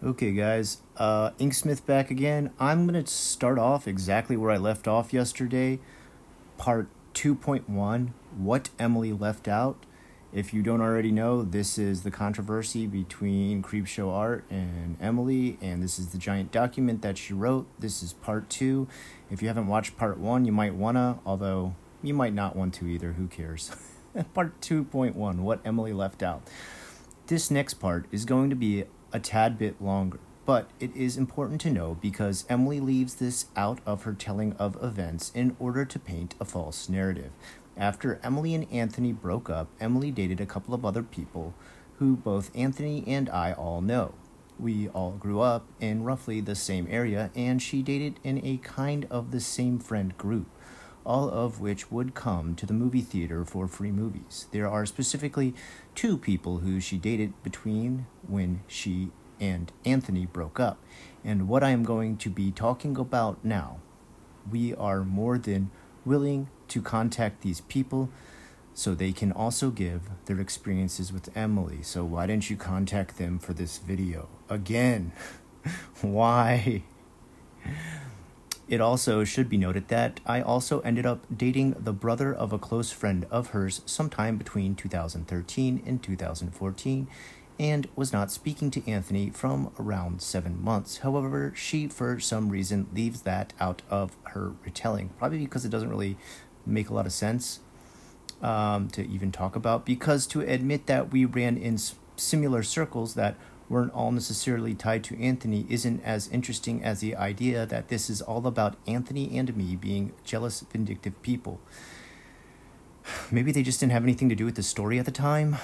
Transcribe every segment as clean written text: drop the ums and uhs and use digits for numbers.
Okay, guys, Inksmith back again. I'm going to start off exactly where I left off yesterday, part 2.1, What Emily Left Out. If you don't already know, this is the controversy between Creepshow Art and Emily, and this is the giant document that she wrote. This is part 2. If you haven't watched part 1, you might wanna, although you might not want to either, who cares? Part 2.1, What Emily Left Out. This next part is going to be a tad bit longer, but it is important to know because Emily leaves this out of her telling of events in order to paint a false narrative. After Emily and Anthony broke up, Emily dated a couple of other people who both Anthony and I all know. We all grew up in roughly the same area, and she dated in a kind of the same friend group, all of which would come to the movie theater for free movies. There are specifically 2 people who she dated between when she and Anthony broke up, and what I am going to be talking about now. We are more than willing to contact these people so they can also give their experiences with Emily. So why didn't you contact them for this video? Again, why? It also should be noted that I also ended up dating the brother of a close friend of hers sometime between 2013 and 2014, and was not speaking to Anthony from around 7 months. However, she, for some reason, leaves that out of her retelling, probably because it doesn't really make a lot of sense to even talk about, because to admit that we ran in similar circles that weren't all necessarily tied to Anthony isn't as interesting as the idea that this is all about Anthony and me being jealous, vindictive people. Maybe they just didn't have anything to do with the story at the time.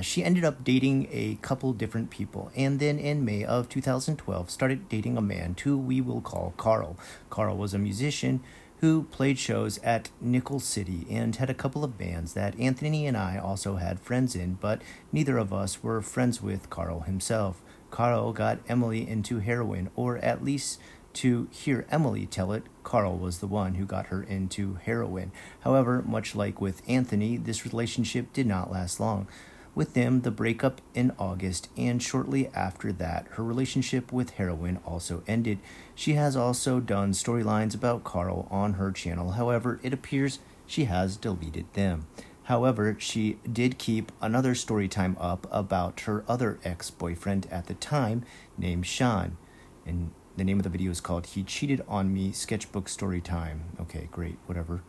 She ended up dating a couple different people, and then in May of 2012 started dating a man who we will call Carl. Carl was a musician who played shows at Nickel City and had a couple of bands that Anthony and I also had friends in, but neither of us were friends with Carl himself. Carl got Emily into heroin, or at least to hear Emily tell it, Carl was the one who got her into heroin. However, much like with Anthony, this relationship did not last long. With them, the breakup in August, and shortly after that, her relationship with heroin also ended. She has also done storylines about Carl on her channel. However, it appears she has deleted them. However, she did keep another story time up about her other ex-boyfriend at the time, named Sean. And the name of the video is called He Cheated on Me Sketchbook Story Time. Okay, great, whatever.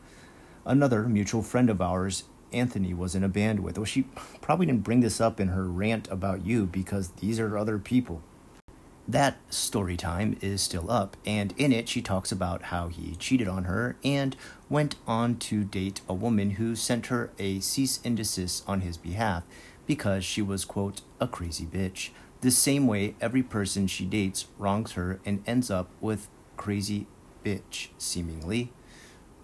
Another mutual friend of ours, Anthony, was in a band with. Well, she probably didn't bring this up in her rant about you because these are other people. That story time is still up, and in it she talks about how he cheated on her and went on to date a woman who sent her a cease and desist on his behalf because she was, quote, a crazy bitch. The same way every person she dates wrongs her and ends up with crazy bitch, seemingly.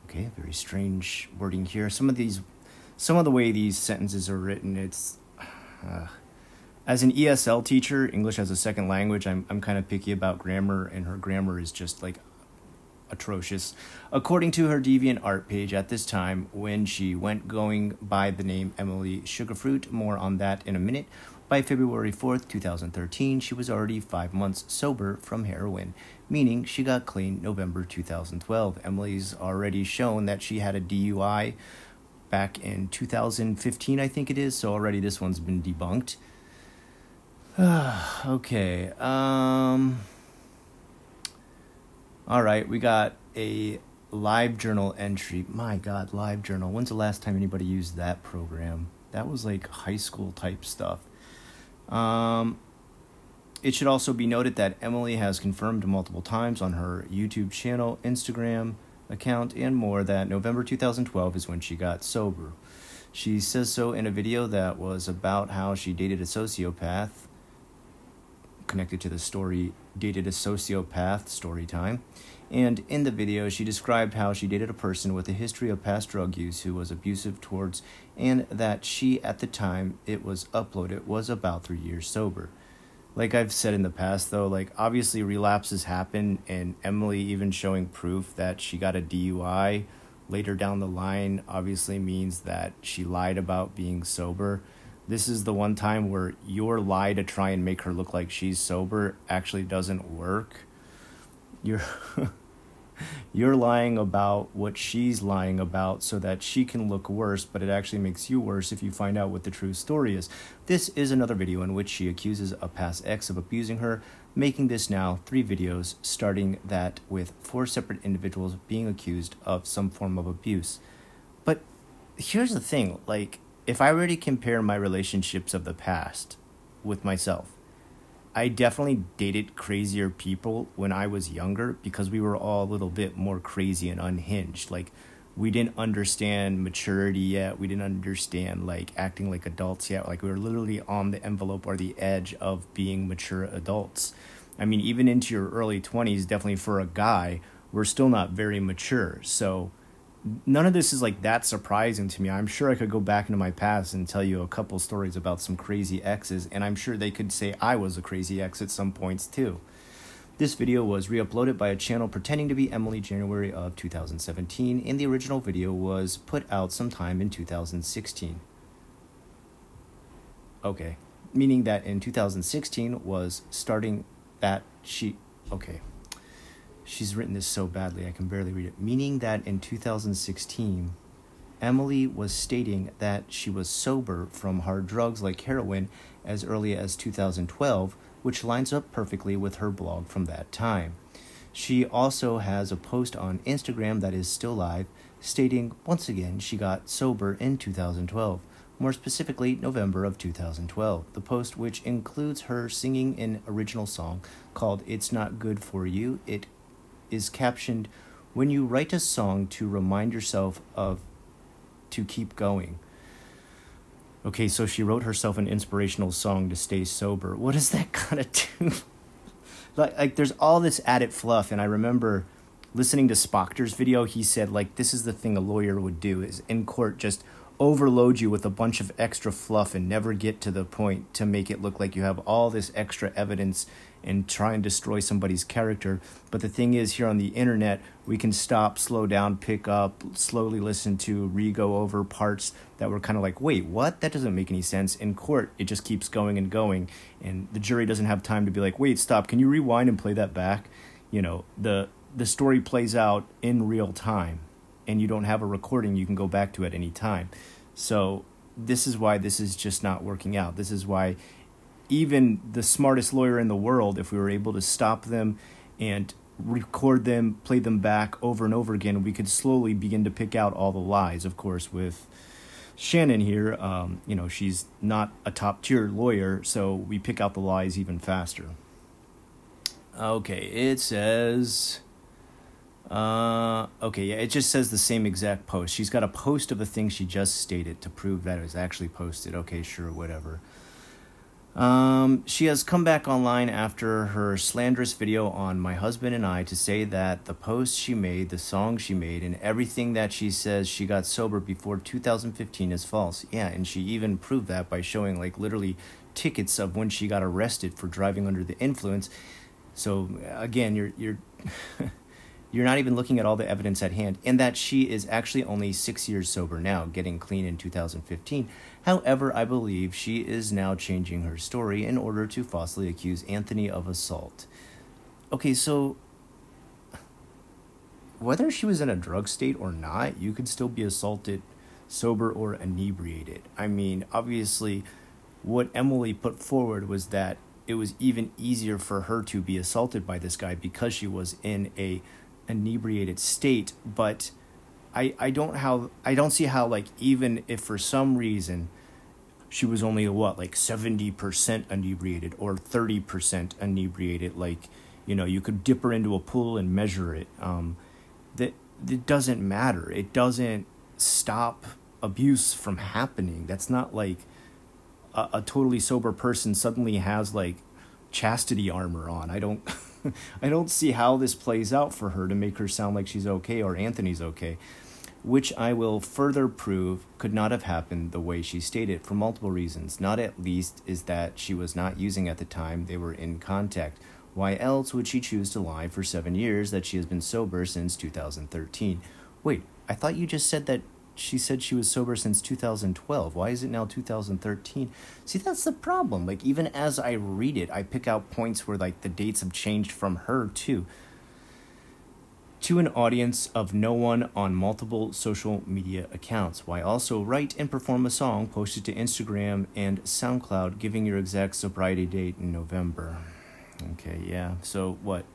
Okay, very strange wording here. Some of the way these sentences are written, it's as an ESL teacher, English as a second language, I'm kind of picky about grammar, and her grammar is just like atrocious. According to her DeviantArt page at this time, when she went going by the name Emily Sugarfruit, more on that in a minute, by February 4th, 2013, she was already 5 months sober from heroin, meaning she got clean November 2012. Emily's already shown that she had a DUI back in 2015, I think it is, so already this one's been debunked. Okay, alright, we got a LiveJournal entry. My God, LiveJournal. When's the last time anybody used that program? That was like high school type stuff. It should also be noted that Emily has confirmed multiple times on her YouTube channel, Instagram account, and more that November 2012 is when she got sober. She says so in a video that was about how she dated a sociopath, connected to the story Dated a Sociopath Story Time. And in the video, she described how she dated a person with a history of past drug use who was abusive towards, and that she, at the time it was uploaded, was about 3 years sober. Like I've said in the past, though, like obviously relapses happen, and Emily even showing proof that she got a DUI later down the line obviously means that she lied about being sober. This is the one time where your lie to try and make her look like she's sober actually doesn't work. You're you're lying about what she's lying about so that she can look worse, but it actually makes you worse if you find out what the true story is. This is another video in which she accuses a past ex of abusing her, making this now 3 videos, starting that with 4 separate individuals being accused of some form of abuse. But here's the thing, like, if I were to compare my relationships of the past with myself, I definitely dated crazier people when I was younger because we were all a little bit more crazy and unhinged. Like, we didn't understand maturity yet. We didn't understand, like, acting like adults yet. Like, we were literally on the envelope or the edge of being mature adults. I mean, even into your early 20s, definitely for a guy, we're still not very mature. So none of this is like that surprising to me. I'm sure I could go back into my past and tell you a couple stories about some crazy exes, and I'm sure they could say I was a crazy ex at some points too. This video was re-uploaded by a channel pretending to be Emily January of 2017, and the original video was put out sometime in 2016. Okay, meaning that in 2016 was starting that she... Okay. She's written this so badly I can barely read it. Meaning that in 2016, Emily was stating that she was sober from hard drugs like heroin as early as 2012, which lines up perfectly with her blog from that time. She also has a post on Instagram that is still live, stating once again she got sober in 2012, more specifically November of 2012. The post, which includes her singing an original song called It's Not Good For You, it is captioned, "When you write a song to remind yourself of to keep going." Okay, so she wrote herself an inspirational song to stay sober. What does that gotta do? like there's all this added fluff, and I remember listening to Spoctor's video. He said, like, this is the thing a lawyer would do, is in court just overload you with a bunch of extra fluff and never get to the point to make it look like you have all this extra evidence and try and destroy somebody's character. But the thing is, here on the internet, we can stop, slow down, pick up, slowly listen to, re-go over parts that were kind of like, wait, what? That doesn't make any sense. In court, it just keeps going and going, and the jury doesn't have time to be like, wait, stop, can you rewind and play that back? You know, the story plays out in real time, and you don't have a recording you can go back to at any time. So this is why this is just not working out. This is why even the smartest lawyer in the world, if we were able to stop them and record them, play them back over and over again, we could slowly begin to pick out all the lies. Of course, with Shannon here, she's not a top-tier lawyer, so we pick out the lies even faster. Okay, it says... it just says the same exact post. She's got a post of a thing she just stated to prove that it was actually posted. Okay, sure, whatever. She has come back online after her slanderous video on my husband and I to say that the post she made, the song she made, and everything that she says she got sober before 2015 is false. Yeah, and she even proved that by showing, like, literally tickets of when she got arrested for driving under the influence. So again, you're you're not even looking at all the evidence at hand, and that she is actually only 6 years sober now, getting clean in 2015. However, I believe she is now changing her story in order to falsely accuse Anthony of assault. Okay, so whether she was in a drug state or not, you could still be assaulted sober or inebriated. I mean, obviously, what Emily put forward was that it was even easier for her to be assaulted by this guy because she was in a inebriated state. But I don't see how, like, even if for some reason she was only 70% inebriated or 30% inebriated, like, you could dip her into a pool and measure it, that it doesn't matter. It doesn't stop abuse from happening. That's not like a totally sober person suddenly has, like, chastity armor on. I don't see how this plays out for her to make her sound like she's okay or Anthony's okay, which I will further prove could not have happened the way she stated for multiple reasons. Not at least is that she was not using at the time they were in contact. Why else would she choose to lie for 7 years that she has been sober since 2013? Wait, I thought you just said that she said she was sober since 2012. Why is it now 2013? See, that's the problem. Like, even as I read it, I pick out points where, like, the dates have changed from her, too. To an audience of no one on multiple social media accounts. Why also write and perform a song posted to Instagram and SoundCloud giving your exact sobriety date in November. Okay, yeah. So, what?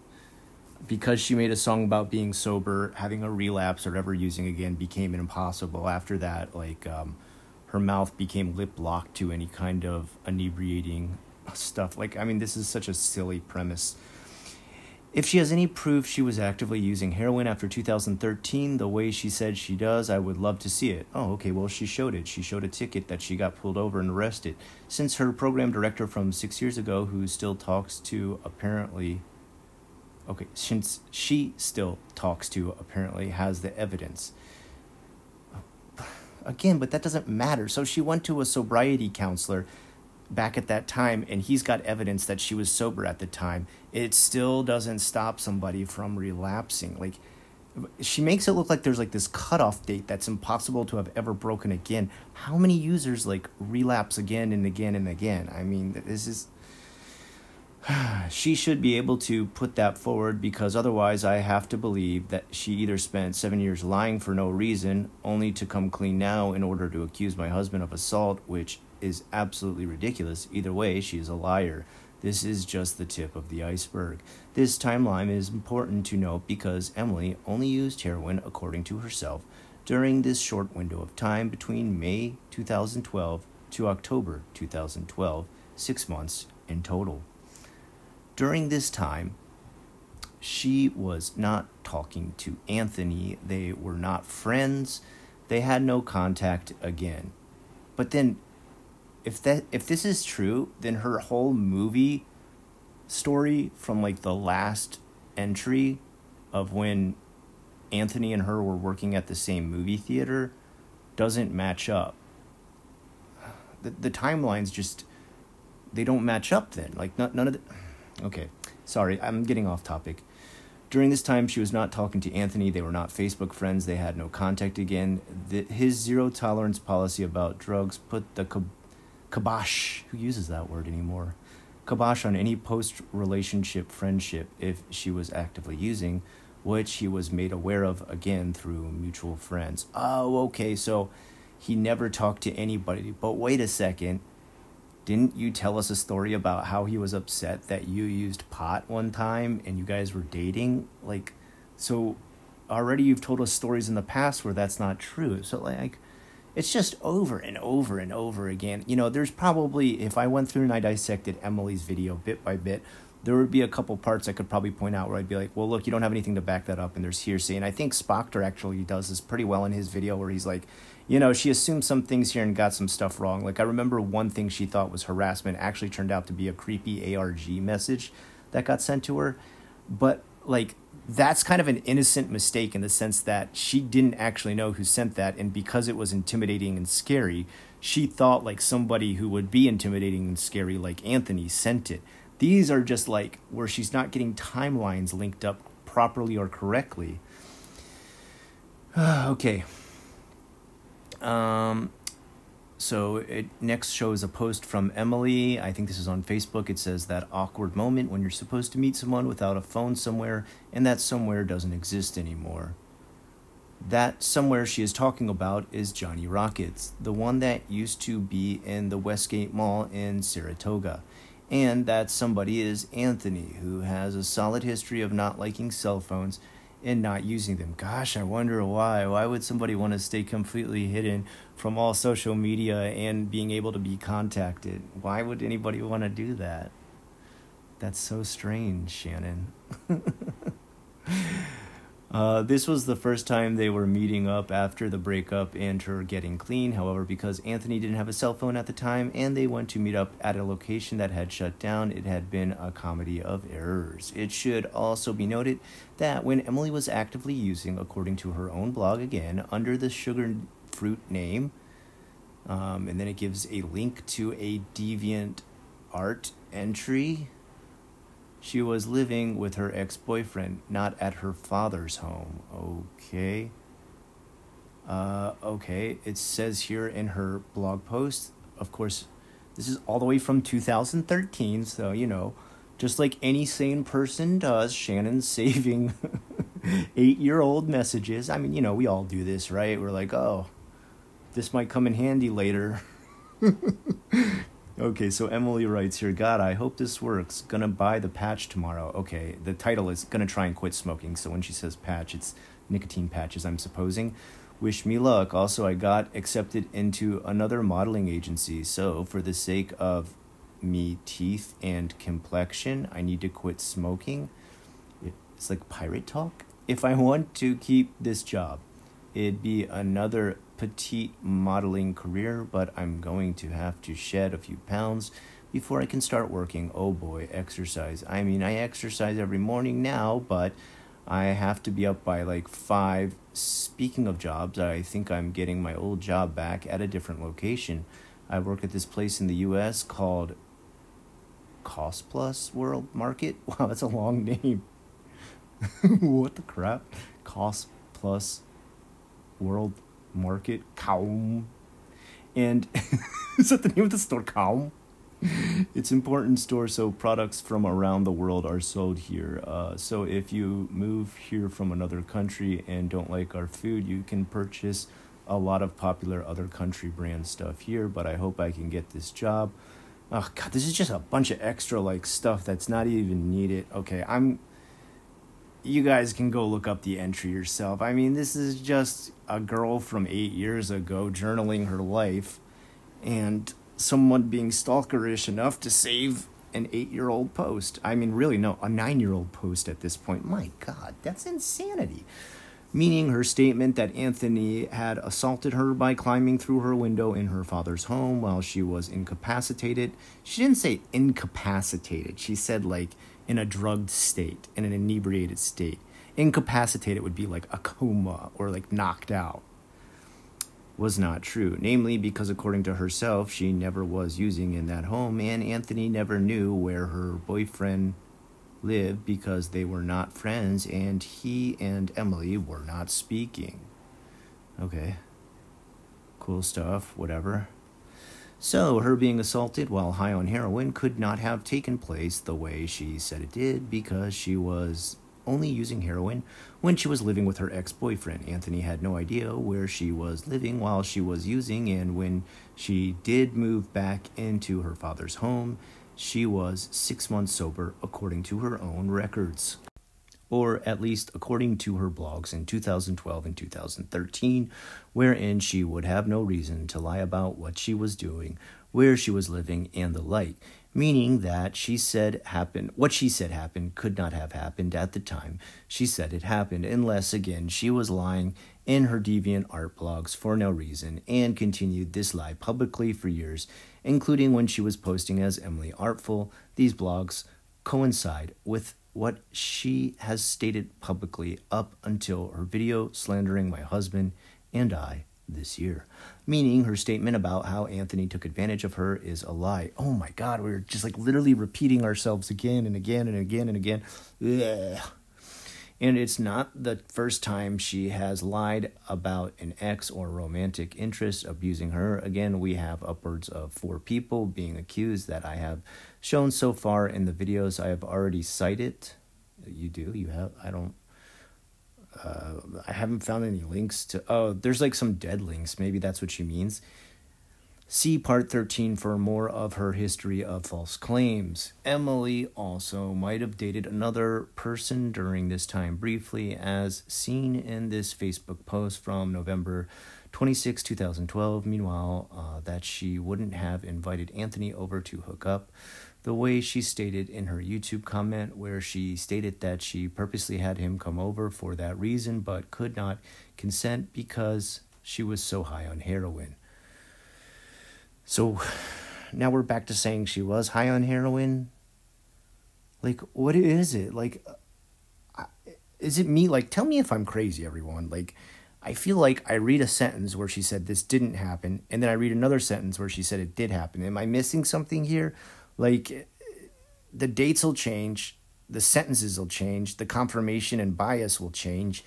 Because she made a song about being sober, having a relapse or ever using again became impossible. After that, like, her mouth became lip-locked to any kind of inebriating stuff. Like, I mean, this is such a silly premise. If she has any proof she was actively using heroin after 2013, the way she said she does, I would love to see it. Oh, okay, well, she showed it. She showed a ticket that she got pulled over and arrested. Since her program director from 6 years ago, who still talks to apparently... Okay, since she still talks to apparently has the evidence. Again, but that doesn't matter. So she went to a sobriety counselor back at that time, and he's got evidence that she was sober at the time. It still doesn't stop somebody from relapsing. Like, she makes it look like there's like this cutoff date that's impossible to have ever broken again. How many users like relapse again and again and again? I mean, this is... She should be able to put that forward, because otherwise I have to believe that she either spent 7 years lying for no reason, only to come clean now in order to accuse my husband of assault, which is absolutely ridiculous. Either way, she is a liar. This is just the tip of the iceberg. This timeline is important to note because Emily only used heroin, according to herself, during this short window of time between May 2012 to October 2012, 6 months in total. During this time, she was not talking to Anthony. They were not friends. They had no contact again. But then, if this is true, then her whole movie story from like the last entry of when Anthony and her were working at the same movie theater doesn't match up. The timelines just, they don't match up then. Like, none of the... Okay, sorry, I'm getting off topic. During this time, she was not talking to Anthony. They were not Facebook friends. They had no contact again. His zero-tolerance policy about drugs put the kibosh, who uses that word anymore? Kibosh on any post-relationship friendship if she was actively using, which he was made aware of again through mutual friends. Oh, okay, so he never talked to anybody. But wait a second. Didn't you tell us a story about how he was upset that you used pot one time and you guys were dating? Like, so already you've told us stories in the past where that's not true. So, like, it's just over and over and over again. You know, there's probably, if I went through and I dissected Emily's video bit by bit, there would be a couple parts I could probably point out where I'd be like, well, look, you don't have anything to back that up, and there's hearsay. And I think Spockter actually does this pretty well in his video where he's like, you know, she assumed some things here and got some stuff wrong. Like, I remember one thing she thought was harassment actually turned out to be a creepy ARG message that got sent to her. But, like, that's kind of an innocent mistake in the sense that she didn't actually know who sent that, and because it was intimidating and scary, she thought, like, somebody who would be intimidating and scary, like Anthony, sent it. These are just, like, where she's not getting timelines linked up properly or correctly. Okay. So it next shows a post from Emily. I think this is on Facebook. It says that awkward moment when you're supposed to meet someone without a phone somewhere, and that somewhere doesn't exist anymore. That somewhere she is talking about is Johnny Rockets, the one that used to be in the Westgate Mall in Saratoga. And that somebody is Anthony, who has a solid history of not liking cell phones and not using them. Gosh, I wonder why. Why would somebody want to stay completely hidden from all social media and being able to be contacted? Why would anybody want to do that? That's so strange, Shannon. This was the first time they were meeting up after the breakup and her getting clean. However, because Anthony didn't have a cell phone at the time and they went to meet up at a location that had shut down, it had been a comedy of errors. It should also be noted that when Emily was actively using, according to her own blog again, under the sugar fruit name, and then it gives a link to a deviant art entry, she was living with her ex-boyfriend, not at her father's home. Okay. Okay, it says here in her blog post, of course, this is all the way from 2013, so, just like any sane person does, Shannon's saving 8-year-old messages. I mean, we all do this, right? We're like, oh, this might come in handy later. Okay, so Emily writes here, God, I hope this works. Gonna buy the patch tomorrow. Okay, the title is Gonna Try and Quit Smoking, so when she says patch, it's nicotine patches, I'm supposing. Wish me luck. Also, I got accepted into another modeling agency, so for the sake of me teeth and complexion, I need to quit smoking. It's like pirate talk. If I want to keep this job, it'd be another petite modeling career, but I'm going to have to shed a few pounds before I can start working. Oh boy, exercise. I mean, I exercise every morning now, but I have to be up by like 5. Speaking of jobs, I think I'm getting my old job back at a different location. I work at this place in the U.S. called Cost Plus World Market. Wow, that's a long name. What the crap? Cost Plus World Market. Kaum. And is that the name of the store? Kaum? It's an important store, so products from around the world are sold here. So if you move here from another country and don't like our food, you can purchase a lot of popular other country brand stuff here, but I hope I can get this job. Oh, God, this is just a bunch of extra, stuff that's not even needed. Okay, you guys can go look up the entry yourself. I mean, this is just a girl from 8 years ago journaling her life, and someone being stalkerish enough to save an 8-year-old post. I mean, really, no, a 9-year-old post at this point. My God, that's insanity. Meaning her statement that Anthony had assaulted her by climbing through her window in her father's home while she was incapacitated. She didn't say incapacitated. She said, in a drugged state, in an inebriated state. Incapacitated would be like a coma or knocked out. Was not true, namely because according to herself, she never was using in that home, and Anthony never knew where her boyfriend lived because they were not friends, and he and Emily were not speaking. Okay. Cool stuff, whatever. So, her being assaulted while high on heroin could not have taken place the way she said it did because she was only using heroin when she was living with her ex-boyfriend. Anthony had no idea where she was living while she was using, and when she did move back into her father's home, she was 6 months sober according to her own records. Or at least according to her blogs in 2012 and 2013, wherein she would have no reason to lie about what she was doing, where she was living, and the like. Meaning that what she said happened could not have happened at the time she said it happened, unless, again, she was lying in her deviant art blogs for no reason, and continued this lie publicly for years, including when she was posting as Emily Artful. These blogs coincide with what she has stated publicly up until her video slandering my husband and I this year. Meaning her statement about how Anthony took advantage of her is a lie. Oh my God, we're just literally repeating ourselves again and again and again and again. Ugh. And it's not the first time she has lied about an ex or romantic interest abusing her. Again, we have upwards of 4 people being accused that I have shown so far in the videos I have already cited. You have? I haven't found any links to... Oh, there's some dead links. Maybe that's what she means. See part 13 for more of her history of false claims. Emily also might have dated another person during this time briefly, as seen in this Facebook post from November 26, 2012. Meanwhile, that she wouldn't have invited Anthony over to hook up, the way she stated in her YouTube comment, where she stated that she purposely had him come over for that reason, but could not consent because she was so high on heroin. So now we're back to saying she was high on heroin. What is it? Is it me? Tell me if I'm crazy, everyone. I feel like I read a sentence where she said this didn't happen, and then I read another sentence where she said it did happen. Am I missing something here? The dates will change, the sentences will change, the confirmation and bias will change,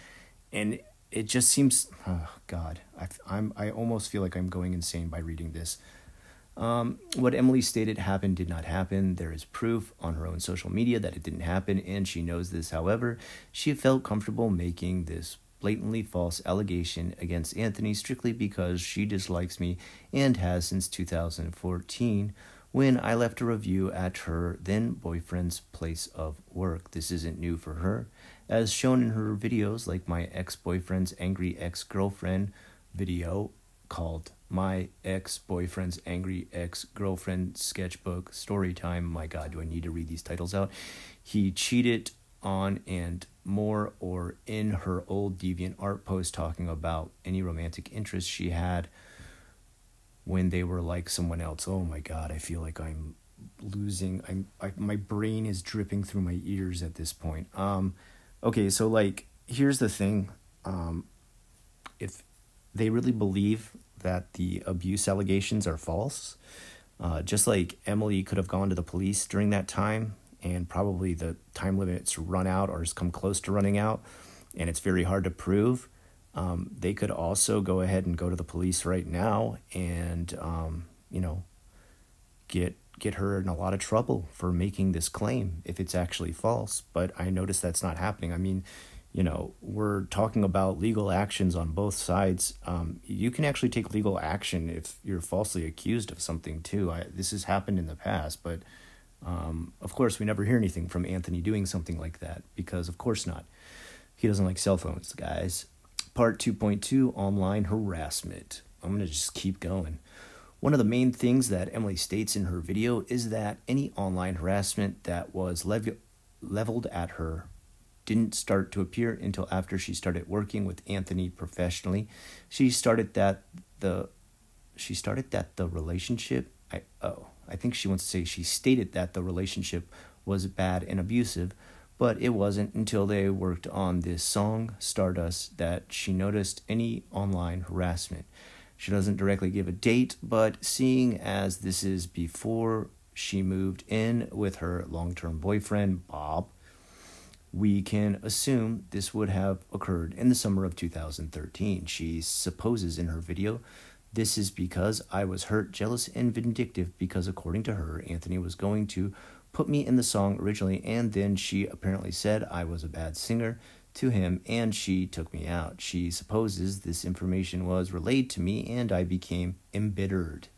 and it just seems, oh God, I almost feel like I'm going insane by reading this. What Emily stated happened did not happen. There is proof on her own social media that it didn't happen, and she knows this. However, she felt comfortable making this blatantly false allegation against Anthony strictly because she dislikes me and has since 2014 when I left a review at her then boyfriend's place of work. This isn't new for her. As shown in her videos like my ex-boyfriend's angry ex-girlfriend video called My Ex-Boyfriend's Angry Ex-Girlfriend Sketchbook Storytime. My God, do I need to read these titles out? He cheated on and more, or in her old deviant art post talking about any romantic interest she had when they were like someone else. Oh my God, I feel like I'm losing. My brain is dripping through my ears at this point. Okay, so like here's the thing. If they really believe that the abuse allegations are false, just like Emily could have gone to the police during that time, and probably the time limit's run out or has come close to running out, and it's very hard to prove. They could also go ahead and go to the police right now and, get her in a lot of trouble for making this claim if it's actually false. But I notice that's not happening. I mean, we're talking about legal actions on both sides. You can actually take legal action if you're falsely accused of something too. This has happened in the past, but of course we never hear anything from Anthony doing something like that because of course not. He doesn't like cell phones, guys. Part 2.2, online harassment. I'm going to just keep going. One of the main things that Emily states in her video is that any online harassment that was leveled at her didn't start to appear until after she started working with Anthony professionally. She stated that the relationship was bad and abusive, but it wasn't until they worked on this song, Stardust, that she noticed any online harassment. She doesn't directly give a date, but seeing as this is before she moved in with her long-term boyfriend, Bob, we can assume this would have occurred in the summer of 2013. She supposes in her video, this is because I was hurt, jealous, and vindictive because according to her, Anthony was going to put me in the song originally, and then she apparently said I was a bad singer to him, and she took me out. She supposes this information was relayed to me, and I became embittered.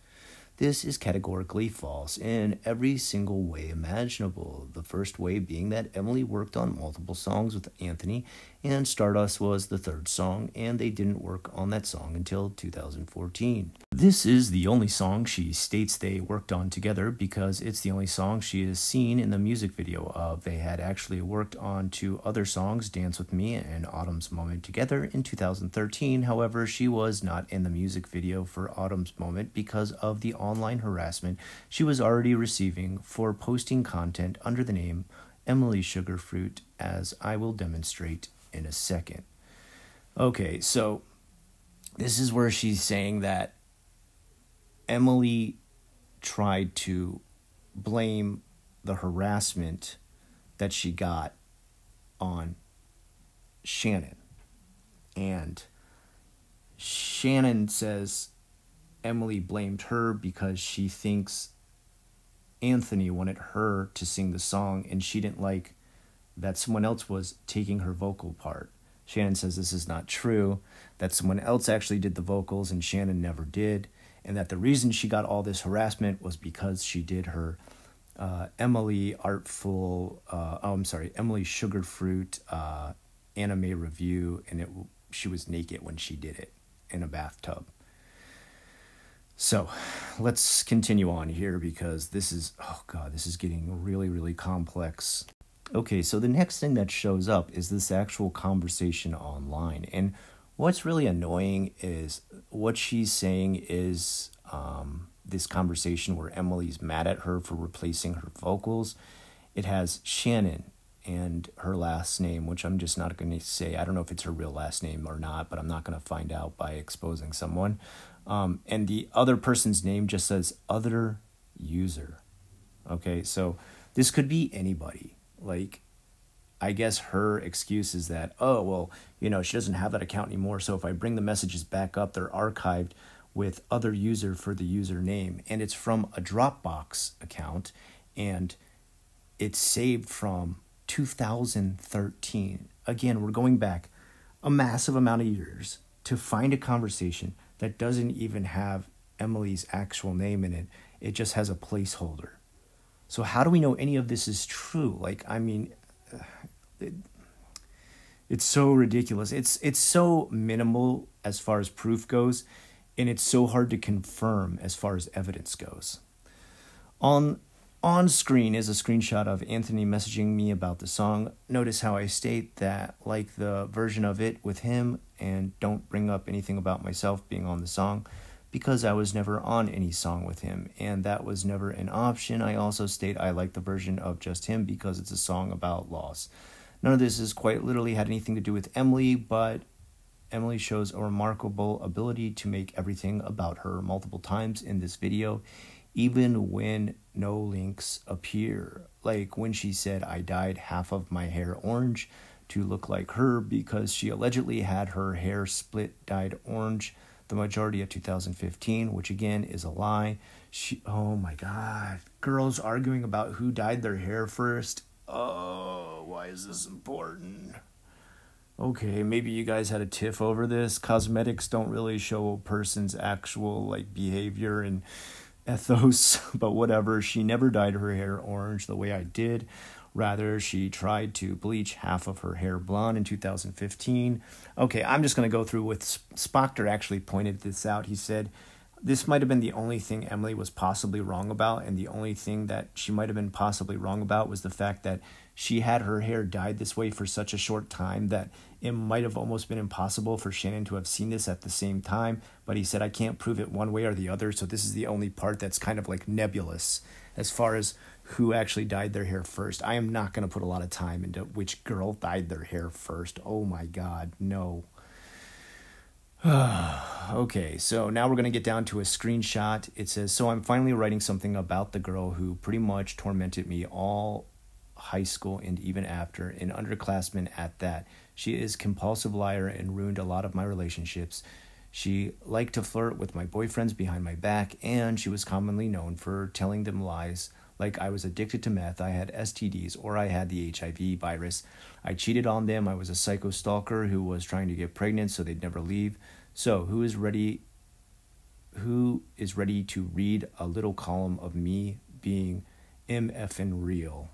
This is categorically false in every single way imaginable. The first way being that Emily worked on multiple songs with Anthony, and Stardust was the third song, and they didn't work on that song until 2014. This is the only song she states they worked on together because it's the only song she has seen in the music video of. They had actually worked on 2 other songs, Dance With Me and Autumn's Moment, together in 2013. However, she was not in the music video for Autumn's Moment because of the online harassment she was already receiving for posting content under the name Emily Sugarfruit, as I will demonstrate in a second. Okay, so this is where she's saying that Emily tried to blame the harassment that she got on Shannon. And Shannon says Emily blamed her because she thinks Anthony wanted her to sing the song and she didn't like that someone else was taking her vocal part. Shannon says this is not true, that someone else actually did the vocals and Shannon never did, and that the reason she got all this harassment was because she did her Emily Sugarfruit anime review, and she was naked when she did it in a bathtub. So let's continue on here because this is getting really, really complex. Okay, so the next thing that shows up is this actual conversation online. And what's really annoying is what she's saying is this conversation where Emily's mad at her for replacing her vocals. It has Shannon and her last name, which I'm just not going to say. I don't know if it's her real last name or not, but I'm not going to find out by exposing someone. And the other person's name just says other user. Okay, so this could be anybody. Like, I guess her excuse is that, oh, well, she doesn't have that account anymore. So if I bring the messages back up, they're archived with other user for the username. And it's from a Dropbox account. And it's saved from 2013. Again, we're going back a massive amount of years to find a conversation that doesn't even have Emily's actual name in it. It just has a placeholder. So how do we know any of this is true? It's so ridiculous. It's so minimal as far as proof goes, and it's so hard to confirm as far as evidence goes. On screen is a screenshot of Anthony messaging me about the song. Notice how I state that like the version of it with him and don't bring up anything about myself being on the song because I was never on any song with him and that was never an option. I also state I like the version of just him because it's a song about loss. None of this has quite literally had anything to do with Emily, but Emily shows a remarkable ability to make everything about her multiple times in this video, even when no links appear. Like when she said, I dyed half of my hair orange to look like her because she allegedly had her hair split dyed orange the majority of 2015, which again is a lie. Oh my God, girls arguing about who dyed their hair first. Oh, why is this important? Okay, maybe you guys had a tiff over this. Cosmetics don't really show a person's actual behavior and ethos, but whatever. She never dyed her hair orange the way I did. Rather, she tried to bleach half of her hair blonde in 2015. Okay, I'm just going to go through with Spockter actually pointed this out. He said, this might have been the only thing Emily was possibly wrong about, and the only thing that she might have been possibly wrong about was the fact that she had her hair dyed this way for such a short time that it might have almost been impossible for Shannon to have seen this at the same time. But he said, I can't prove it one way or the other, so this is the only part that's kind of nebulous as far as who actually dyed their hair first. I am not going to put a lot of time into which girl dyed their hair first. Oh my God, no. Okay, so now we're going to get down to a screenshot. It says, so I'm finally writing something about the girl who pretty much tormented me all high school and even after, an underclassman at that. She is a compulsive liar and ruined a lot of my relationships. She liked to flirt with my boyfriends behind my back, and she was commonly known for telling them lies like I was addicted to meth, I had STDs, or I had the HIV virus. I cheated on them. I was a psycho stalker who was trying to get pregnant so they'd never leave. So who is ready to read a little column of me being MFing real?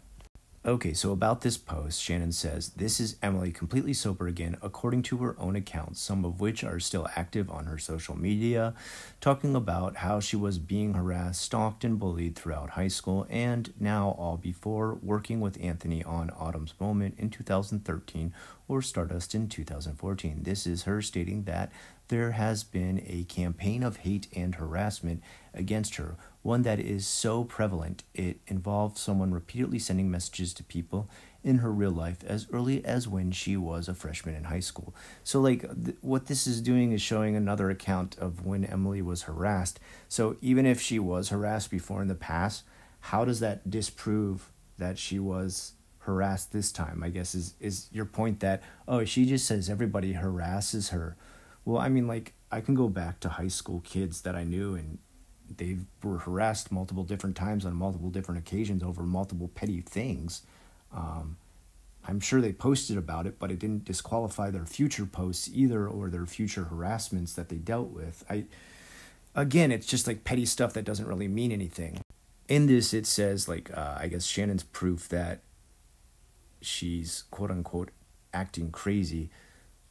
Okay, so about this post, Shannon says, this is Emily completely sober again, according to her own accounts, some of which are still active on her social media, talking about how she was being harassed, stalked, and bullied throughout high school, and now all before working with Anthony on Autumn's Moment in 2013 or Stardust in 2014. This is her stating that there has been a campaign of hate and harassment against her, one that is so prevalent it involves someone repeatedly sending messages to people in her real life as early as when she was a freshman in high school. So what this is doing is showing another account of when Emily was harassed. So even if she was harassed before in the past, how does that disprove that she was harassed this time? I guess is your point that, oh, she just says everybody harasses her. Well, I mean, I can go back to high school kids that I knew, and they were harassed multiple different times on multiple different occasions over multiple petty things. I'm sure they posted about it, but it didn't disqualify their future posts either or their future harassments that they dealt with. Again, it's just petty stuff that doesn't really mean anything. In this, it says, I guess Shannon's proof that she's quote-unquote acting crazy.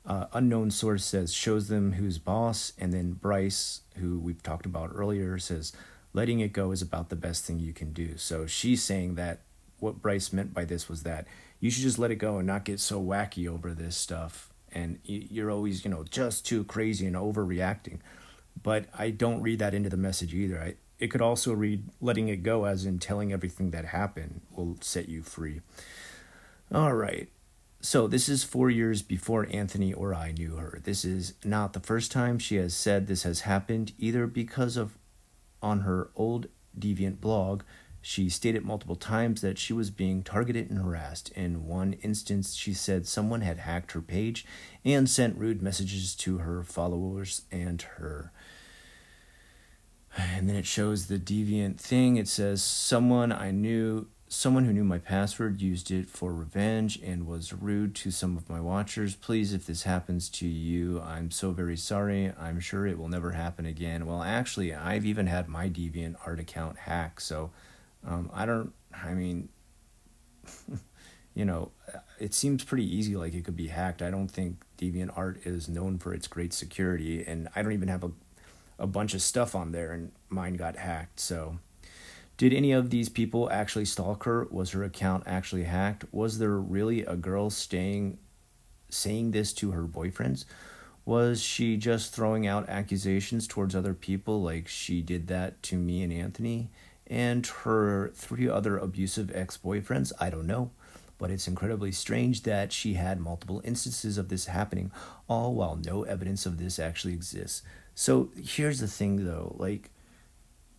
Unknown source says, shows them who's boss, and then Bryce, who we've talked about earlier, says, letting it go is about the best thing you can do. So she's saying that what Bryce meant by this was that you should just let it go and not get so wacky over this stuff, and you're always, just too crazy and overreacting. But I don't read that into the message either. It could also read letting it go as in telling everything that happened will set you free. All right. So this is 4 years before Anthony or I knew her. This is not the first time she has said this has happened, either because of on her old Deviant blog, She stated multiple times that she was being targeted and harassed. In one instance, she said someone had hacked her page and sent rude messages to her followers and her. And then it shows the deviant thing. It says, someone who knew my password used it for revenge and was rude to some of my watchers. Please, if this happens to you, I'm so very sorry. I'm sure it will never happen again. Well, actually, I've even had my deviant art account hacked, so it seems pretty easy, like it could be hacked. I don't think DeviantArt is known for its great security, and I don't even have a bunch of stuff on there, and mine got hacked. So did any of these people actually stalk her? Was her account actually hacked? Was there really a girl saying this to her boyfriends? Was she just throwing out accusations towards other people like she did that to me and Anthony and her 3 other abusive ex-boyfriends? I don't know, but it's incredibly strange that she had multiple instances of this happening, all while no evidence of this actually exists. So here's the thing, though, like,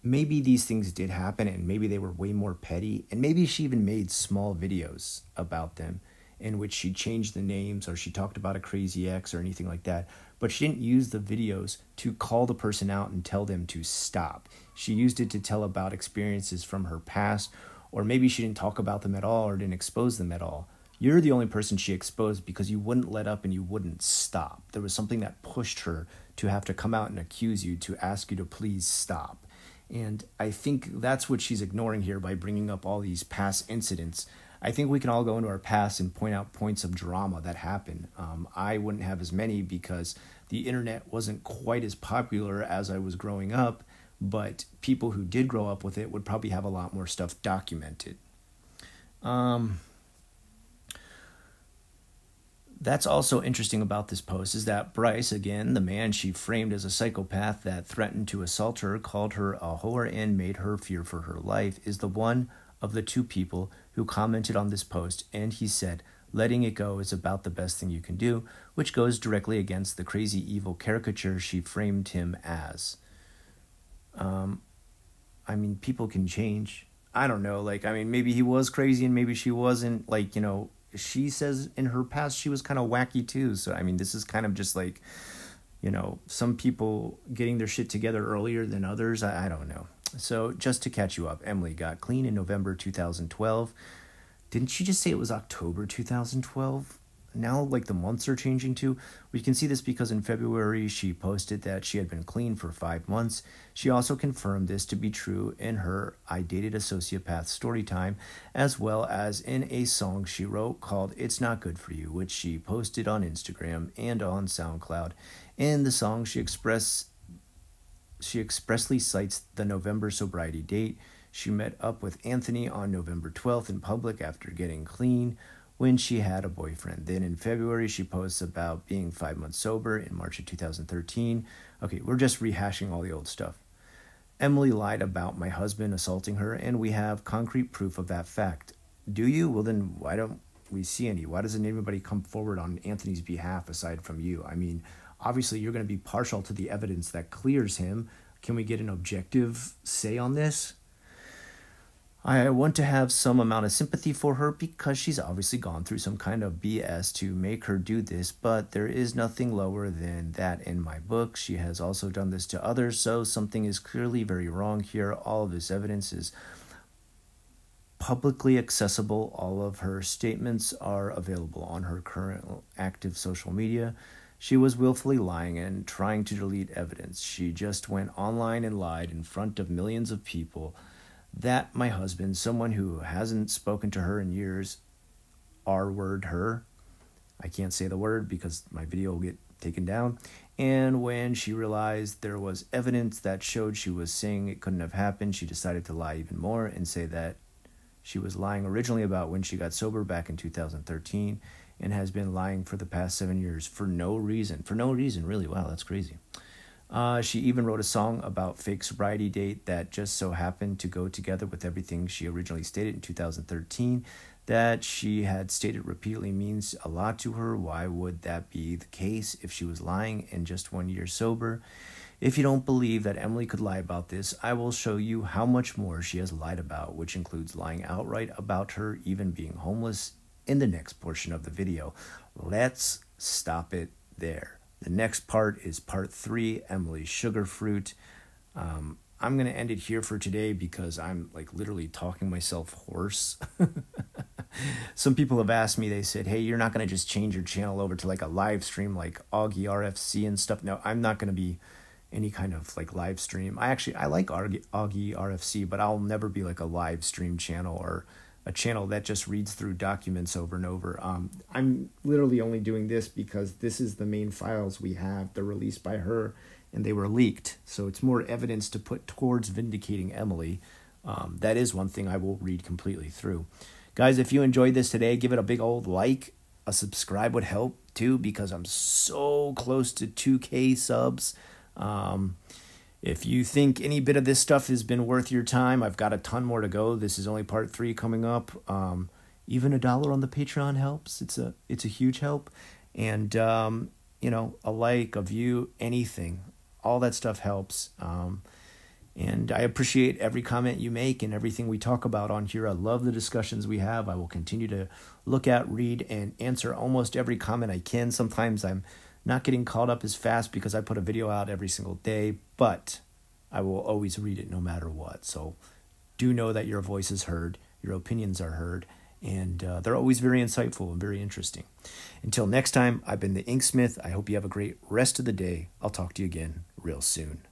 maybe these things did happen and maybe they were way more petty, and maybe she even made small videos about them in which she changed the names or she talked about a crazy ex or anything like that. But she didn't use the videos to call the person out and tell them to stop. She used it to tell about experiences from her past, or maybe she didn't talk about them at all or didn't expose them at all. You're the only person she exposed because you wouldn't let up and you wouldn't stop. There was something that pushed her to have to come out and accuse you, to ask you to please stop. And I think that's what she's ignoring here by bringing up all these past incidents. I think we can all go into our past and point out points of drama that happened. I wouldn't have as many because the internet wasn't quite as popular as I was growing up, but people who did grow up with it would probably have a lot more stuff documented. That's also interesting about this post is that Bryce, again, the man she framed as a psychopath that threatened to assault her, called her a whore and made her fear for her life, is the one of the 2 people who commented on this post, and he said, letting it go is about the best thing you can do, which goes directly against the crazy evil caricature she framed him as. People can change. I don't know, maybe he was crazy and maybe she wasn't, she says in her past she was kind of wacky too. So, this is kind of just some people getting their shit together earlier than others. I don't know. So just to catch you up, Emily got clean in November 2012. Didn't she just say it was October 2012? Now, the months are changing too. We can see this because in February, she posted that she had been clean for 5 months. She also confirmed this to be true in her I Dated a Sociopath story time, as well as in a song she wrote called It's Not Good For You, which she posted on Instagram and on SoundCloud. In the song, she expressly cites the November sobriety date. She met up with Anthony on November 12th in public after getting clean, when she had a boyfriend. Then in February, she posts about being 5 months sober in March of 2013. Okay, we're just rehashing all the old stuff. Emily lied about my husband assaulting her, and we have concrete proof of that fact. Do you? Well, then why don't we see any? Why doesn't anybody come forward on Anthony's behalf aside from you? Obviously, you're going to be partial to the evidence that clears him. Can we get an objective say on this? I want to have some amount of sympathy for her because she's obviously gone through some kind of BS to make her do this, but there is nothing lower than that in my book. She has also done this to others, so something is clearly very wrong here. All of this evidence is publicly accessible. All of her statements are available on her current active social media. She was willfully lying and trying to delete evidence. She just went online and lied in front of millions of people that my husband, someone who hasn't spoken to her in years, R-word her. I can't say the word because my video will get taken down. And when she realized there was evidence that showed she was saying it couldn't have happened, she decided to lie even more and say that she was lying originally about when she got sober back in 2013 and has been lying for the past 7 years for no reason. For no reason, really. Wow, that's crazy. She even wrote a song about fake sobriety date that just so happened to go together with everything she originally stated in 2013 that she had stated repeatedly means a lot to her. Why would that be the case if she was lying and just 1 year sober? If you don't believe that Emily could lie about this, I will show you how much more she has lied about, which includes lying outright about her even being homeless in the next portion of the video. Let's stop it there. The next part is part 3, Emily's sugar fruit. I'm going to end it here for today because I'm like literally talking myself hoarse. Some people have asked me, they said, hey, you're not going to just change your channel over to like a live stream like Augie RFC and stuff. No, I'm not going to be any kind of like live stream. I like Augie RFC, but I'll never be like a live stream channel or a channel that just reads through documents over and over. I'm literally only doing this because this is the main files we have. They're released by her and they were leaked. So it's more evidence to put towards vindicating Emily. That is one thing I will read completely through. Guys, if you enjoyed this today, give it a big old like. A subscribe would help too because I'm so close to 2K subs. If you think any bit of this stuff has been worth your time, I've got a ton more to go. This is only part 3 coming up. Even $1 on the Patreon helps. It's a huge help. And, you know, a like, a view, anything, all that stuff helps. And I appreciate every comment you make and everything we talk about on here. I love the discussions we have. I will continue to look at, read, and answer almost every comment I can. Sometimes I'm not getting caught up as fast because I put a video out every single day, but I will always read it no matter what. So do know that your voice is heard, your opinions are heard, and they're always very insightful and very interesting. Until next time, I've been the Inksmith. I hope you have a great rest of the day. I'll talk to you again real soon.